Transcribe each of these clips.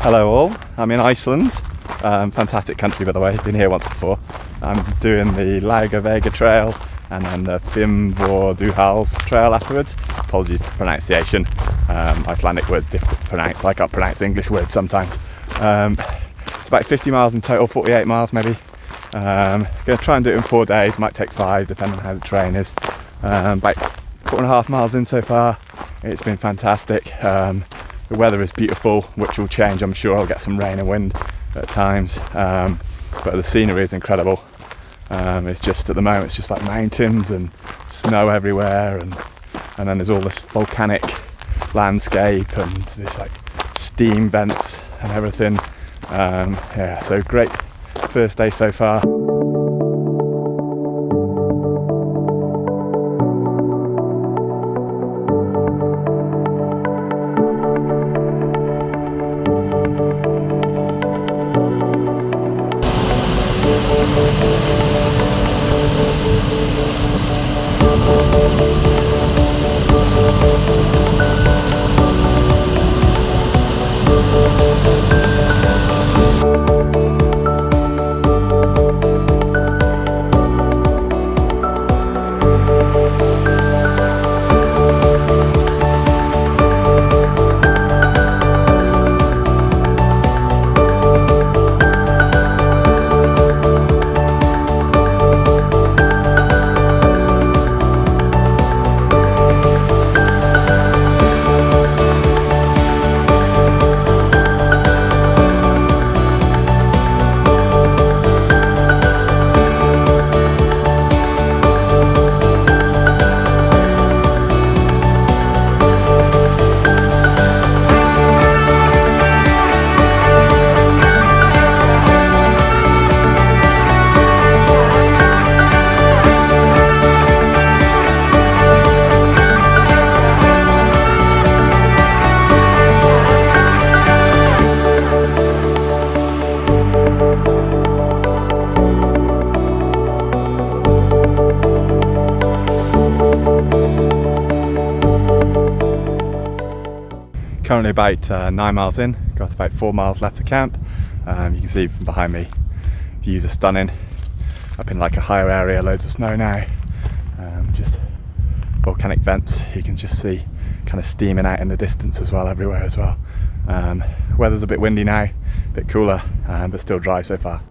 Hello all, I'm in Iceland. Fantastic country, by the way, been here once before. I'm doing the Laugavegur trail and then the Fimmvörðuháls trail afterwards. Apologies for pronunciation. Icelandic words difficult to pronounce. I can't pronounce English words sometimes. It's about 50 miles in total, 48 miles maybe. Going to try and do it in 4 days, might take 5 depending on how the terrain is. About 4.5 miles in so far. It's been fantastic. The weather is beautiful, which will change. I'm sure I'll get some rain and wind at times, but the scenery is incredible. It's just at the moment it's just like mountains and snow everywhere, and then there's all this volcanic landscape and this like steam vents and everything. Yeah, so great first day so far. Currently about 9 miles in, got about 4 miles left to camp. You can see from behind me, views are stunning. Up in like a higher area, loads of snow now. Just volcanic vents, you can just see kind of steaming out in the distance as well, everywhere as well. Weather's a bit windy now, a bit cooler, but still dry so far.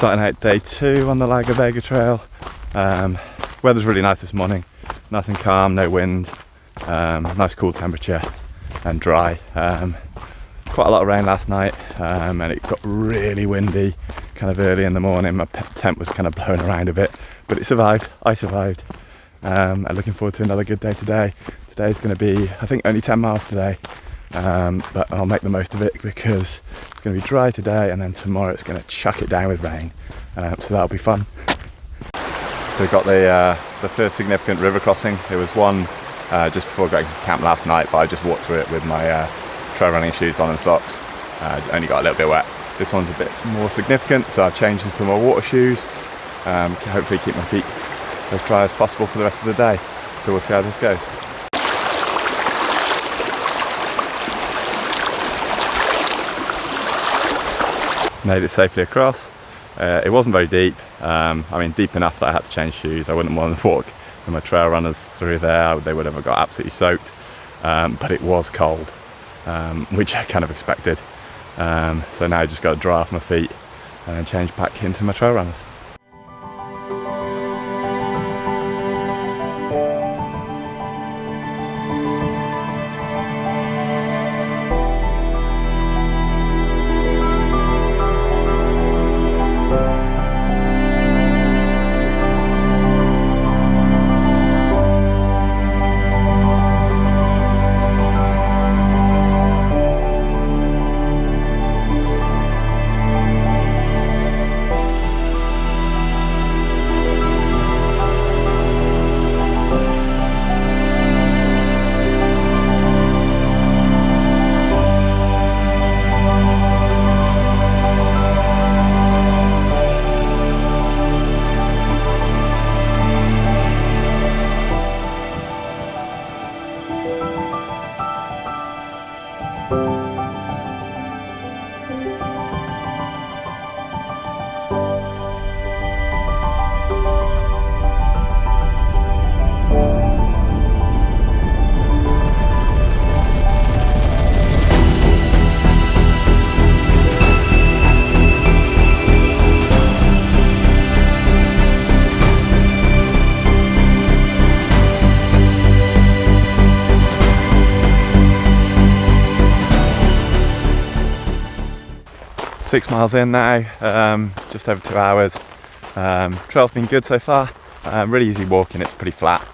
Starting out day 2 on the Laugavegur trail. Weather's really nice this morning, nice and calm, no wind, nice cool temperature and dry. Quite a lot of rain last night, and it got really windy kind of early in the morning. My tent was kind of blowing around a bit, but it survived. I survived. I'm looking forward to another good day today. Today's going to be, I think, only 10 miles today, but I'll make the most of it because it's going to be dry today, and then tomorrow it's going to chuck it down with rain, so that'll be fun. So we got the first significant river crossing. There was one just before going to camp last night, but I just walked through it with my trail running shoes on and socks. Only got a little bit wet. This one's a bit more significant, so I've changed into more water shoes. Hopefully keep my feet as dry as possible for the rest of the day. So we'll see how this goes. Made it safely across. It wasn't very deep. I mean, deep enough that I had to change shoes. I wouldn't want to walk with my trail runners through there. They would have got absolutely soaked. But it was cold, which I kind of expected. So now I just got to dry off my feet and then change back into my trail runners. Six miles in now, just over 2 hours. Trail's been good so far. Really easy walking, it's pretty flat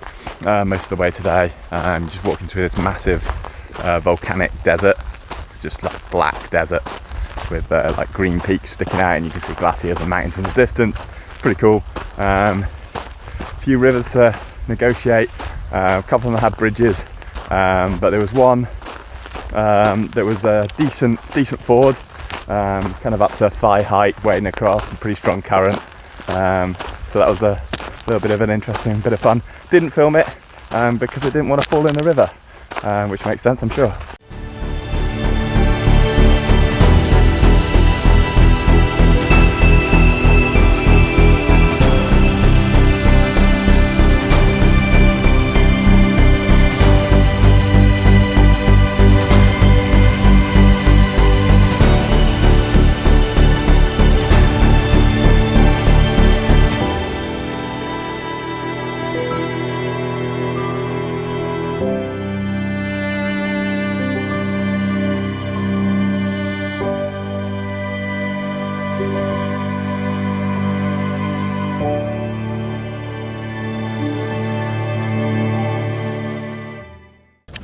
most of the way today. Just walking through this massive volcanic desert. It's just like black desert with like green peaks sticking out, and you can see glaciers and mountains in the distance. Pretty cool. A few rivers to negotiate. A couple of them had bridges, but there was one that was a decent ford. Kind of up to thigh height, wading across, a pretty strong current. So that was a little bit of an interesting bit of fun. Didn't film it because I didn't want to fall in the river, which makes sense, I'm sure.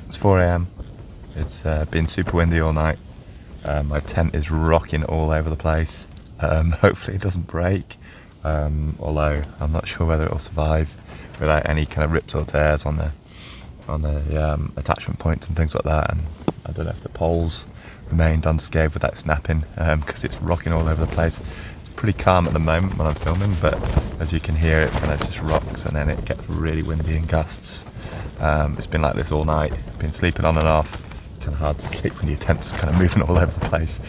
It's 4 AM. It's been super windy all night. My tent is rocking all over the place. Hopefully it doesn't break, although I'm not sure whether it'll survive without any kind of rips or tears on the attachment points and things like that. And I don't know if the poles remained unscathed without snapping, because it's rocking all over the place. It's pretty calm at the moment when I'm filming, but as you can hear, it kind of just rocks and then it gets really windy in gusts. It's been like this all night. Been sleeping on and off. It's kind of hard to sleep when your tent's kind of moving all over the place.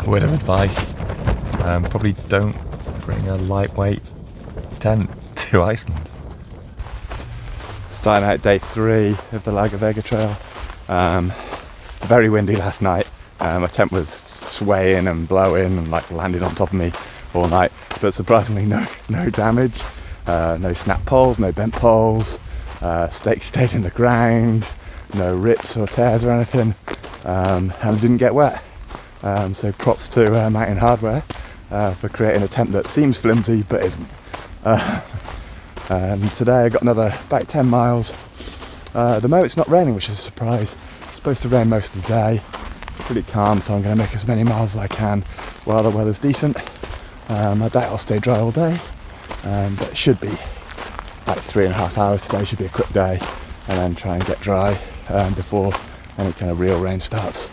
Word of advice, probably don't bring a lightweight tent to Iceland. Starting out day 3 of the Laugavegur trail. Very windy last night. My tent was swaying and blowing and like landed on top of me all night, but surprisingly no damage, no snap poles, no bent poles, stakes stayed in the ground, no rips or tears or anything, and didn't get wet. So props to Mountain Hardware for creating a tent that seems flimsy but isn't. And today I got another about 10 miles. At the moment it's not raining, which is a surprise. It's supposed to rain most of the day. Pretty calm, so I'm going to make as many miles as I can while the weather's decent. I doubt I'll stay dry all day, but it should be like 3.5 hours today. Should be a quick day, and then try and get dry before any kind of real rain starts.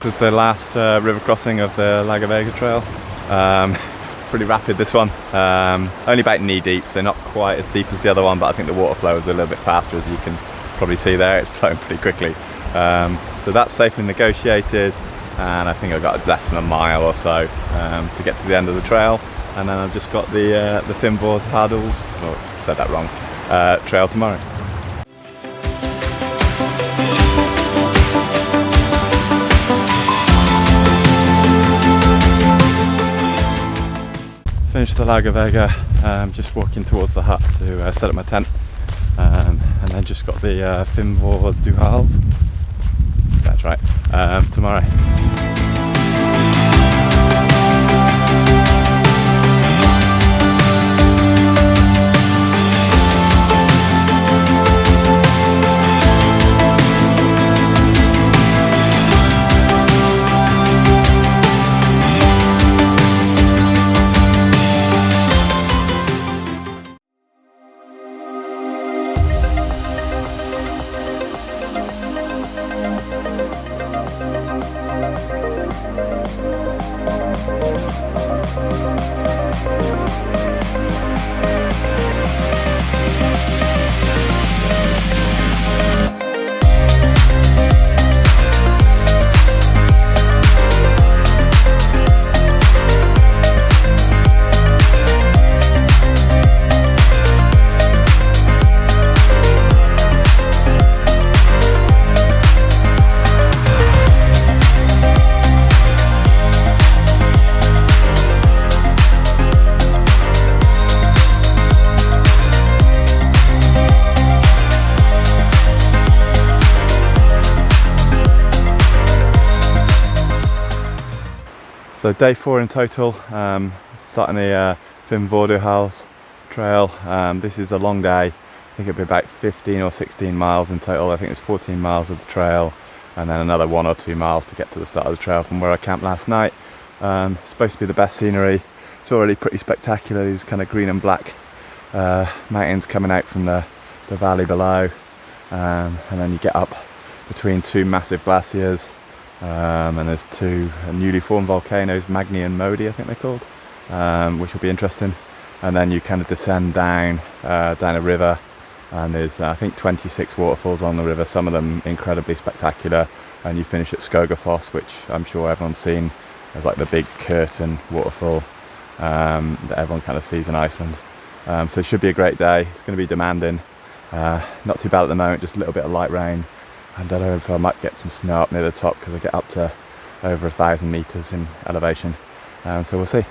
This is the last river crossing of the Laugavegur trail. Pretty rapid, this one. Only about knee deep, so not quite as deep as the other one, but I think the water flow is a little bit faster, as you can probably see there. It's flowing pretty quickly. So that's safely negotiated, and I think I've got less than a mile or so to get to the end of the trail, and then I've just got the Fimmvörðuháls, oh, I said that wrong, trail tomorrow. Finished the Laugavegur, just walking towards the hut to set up my tent, and then just got the Fimmvörðuháls, that's right, tomorrow. So day 4 in total, starting the Fimmvörðuháls trail. This is a long day. I think it'll be about 15 or 16 miles in total. I think it's 14 miles of the trail, and then another 1 or 2 miles to get to the start of the trail from where I camped last night. Supposed to be the best scenery. It's already pretty spectacular, these kind of green and black mountains coming out from the valley below, and then you get up between 2 massive glaciers, and there's 2 newly formed volcanoes, Magni and Modi I think they're called, which will be interesting. And then you kind of descend down a river, and there's I think 26 waterfalls on the river, some of them incredibly spectacular, and you finish at Skogafoss, which I'm sure everyone's seen as like the big curtain waterfall that everyone kind of sees in Iceland. So it should be a great day. It's going to be demanding, not too bad at the moment, just a little bit of light rain. I don't know if I might get some snow up near the top because I get up to over 1,000 meters in elevation, so we'll see.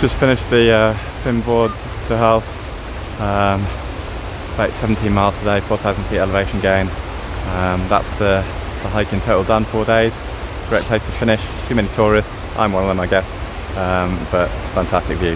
Just finished the Fimmvörðuháls, about 17 miles today, 4,000 feet elevation gain. That's the The hike in total done 4 days. Great place to finish. Too many tourists. I'm one of them, I guess. But fantastic view.